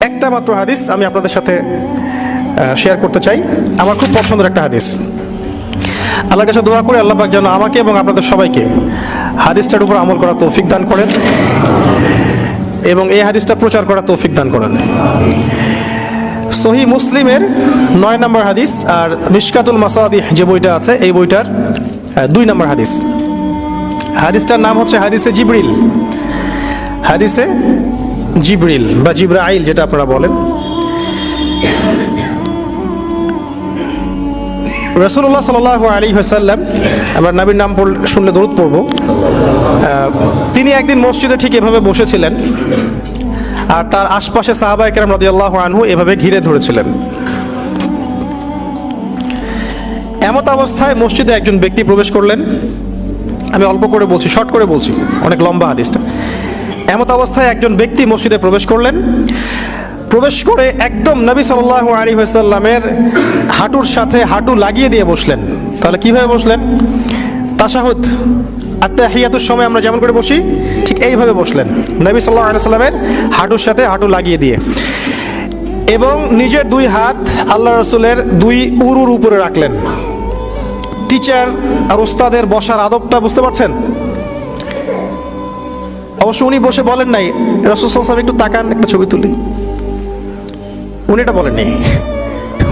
একটা মাত্র হাদিস আমি আপনাদের সাথে শেয়ার করতে চাই। আমার খুব পছন্দের একটা হাদিস। আল্লাহর কাছে দোয়া করে আল্লাহ পাক যেন আমাকে এবং আপনাদের সবাইকে হাদিসটার উপর আমল করার তৌফিক দান করেন এবং এই হাদিসটা প্রচার করার তৌফিক দান করেন। সহিহ মুসলিমের 9 নম্বর হাদিস আর মিশকাতুল মাসাবিহ যে বইটা আছে এই বইটার 2 নম্বর হাদিস। হাদিসটার নাম হচ্ছে হাদিসে জিবরিল। হাদিসে জিবরিল বা জিব্রাইল যেটা আপনারা বলেন। রাসূলুল্লাহ সাল্লাল্লাহু আলাইহি ওয়াসাল্লাম, আমরা নবীর নাম শুনলে দরুদ পড়ব, তিনি একদিন মসজিদে ঠিক এভাবে বসেছিলেন আর তার আশপাশে সাহাবায়ে কেরাম রাদিয়াল্লাহু আনহু এভাবে ঘিরে ধরেছিলেন। এমত অবস্থায় মসজিদে একজন ব্যক্তি প্রবেশ করলেন। আমি অল্প করে বলছি, শর্ট করে বলছি, অনেক লম্বা হাদিসটা। এমত অবস্থায় একজন ব্যক্তি মসজিদে প্রবেশ করলেন। প্রবেশ করে একদম নবী সাল্লাল্লাহু আলাইহি ওয়াসাল্লামের হাঁটুর সাথে হাঁটু লাগিয়ে দিয়ে বসলেন। তাহলে কিভাবে বসলেন? তাশাহুদ আত্তাহিয়াতুর সময় আমরা যেমন করে বসি ঠিক এইভাবে বসলেন, নবী সাল্লাল্লাহু আলাইহি ওয়াসাল্লামের হাঁটুর সাথে হাঁটু লাগিয়ে দিয়ে, এবং নিজের 2 হাত আল্লাহ রাসূলের 2 উরুর উপরে রাখলেন। টিচার আর উস্তাদের বসার আদবটা বুঝতে পারছেন? অবশ্য উনি বসে বলেন নাই রাসূল সাল্লাল্লাহু আলাইহি ওয়াসাল্লাম একটু তাকান, একটা ছবি তুলি, উনি এটা বলেননি।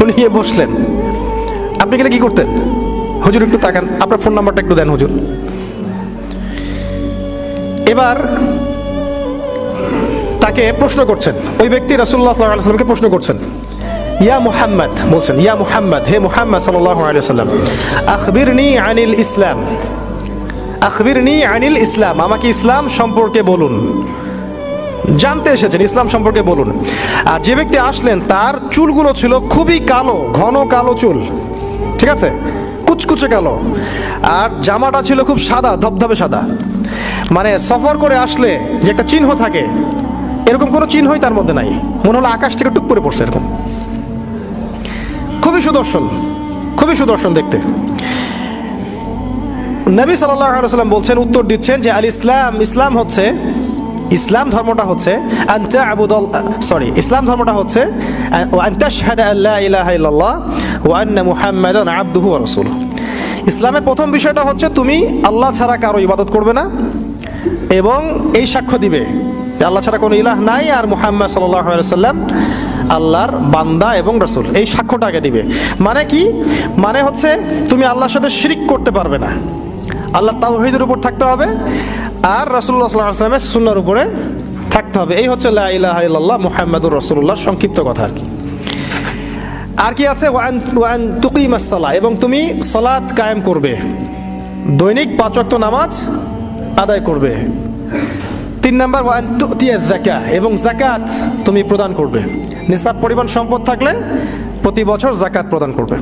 উনি গিয়ে বসলেন। আপনি গেলে কি করতেন? হুজুর একটু তাকান, আপনার ফোন নাম্বারটা একটু দেন হুজুর। এবার তাকে প্রশ্ন করছেন, ওই ব্যক্তি রাসূলুল্লাহ সাল্লাল্লাহু আলাইহি ওয়াসাল্লামকে প্রশ্ন করছেন, ইয়া মুহাম্মদ, বলছেন ইয়া মুহাম্মদ, হে মুহাম্মদ সাল্লাল্লাহু আলাইহি ওয়াসাল্লাম, আখবিরনি আনিল ইসলাম, আখবিরনি আনিল ইসলাম, আমাকে ইসলাম সম্পর্কে বলুন। জানতে এসেছেন, ইসলাম সম্পর্কে বলুন। আর যে ব্যক্তি আসলেন তার চুলগুলো ছিল খুবই কালো, ঘন কালো চুল, ঠিক আছে, কুচকুচে কালো, আর জামাটা ছিল খুব সাদা, ধবধবে সাদা। মানে সফর করে আসলে যে একটা চিহ্ন থাকে এরকম কোনো চিহ্নই তার মধ্যে নাই, মনে হলো আকাশ থেকে টুক করে পড়ছে এরকম। খুবই সুদর্শন, খুবই সুদর্শন দেখতে। নবী সাল্লাল্লাহু আলাইহি ওয়াসাল্লাম বলছেন, উত্তর দিচ্ছেন যে আল ইসলাম, ইসলাম হচ্ছে, ইসলাম ধর্মটা হচ্ছে ইসলাম ধর্মটা হচ্ছে আন তাশহাদা আল্লা ইলাহা ইল্লাল্লাহ ওয়া আন্না মুহাম্মাদান আবদুহু ওয়া রাসূলুহু। ইসলামের প্রথম বিষয়টা হচ্ছে তুমি আল্লাহ ছাড়া কারো ইবাদত করবে না এবং এই সাক্ষ্য দিবে যে আল্লাহ ছাড়া কোনো ইলাহ নাই আর মুহাম্মদ সাল্লাল্লাহু আলাইহি ওয়াসাল্লাম আল্লাহর বান্দা এবং রাসূল। এই সাক্ষ্যটা আগে দিবে। মানে কি? মানে হচ্ছে তুমি আল্লাহর সাথে শিরক করতে পারবে না, আল্লাহর তাওহীদের উপর থাকতে হবে আর রাসূলুল্লাহ সাল্লাল্লাহু আলাইহি ওয়াসাল্লামের সুন্নাহর উপরে থাকতে হবে। এই হচ্ছে লা ইলাহা ইল্লাল্লাহ মুহাম্মাদুর রাসূলুল্লাহ সংক্ষিপ্ত কথা আর কি। আর কি আছে? ওয়ান তুকিমাস সালাহ, এবং তুমি সালাত কায়েম করবে, দৈনিক 5 ওয়াক্ত নামাজ আদায় করবে। 3 নাম্বার ওয়ান তুতিয়াজ যাকাত, এবং যাকাত তুমি প্রদান করবে। নিসাব পরিমাণ সম্পদ থাকলে প্রতি বছর যাকাত প্রদান করবে।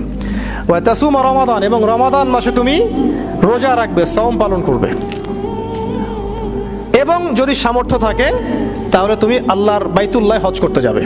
ওয়া তাসুম রমাদান, এবং রমাদান মাসে তুমি রোজা রাখবে, সাওম পালন করবে। এবং যদি সামর্থ্য থাকে তাহলে তুমি আল্লাহর বাইতুল্লাহ হজ করতে যাবে।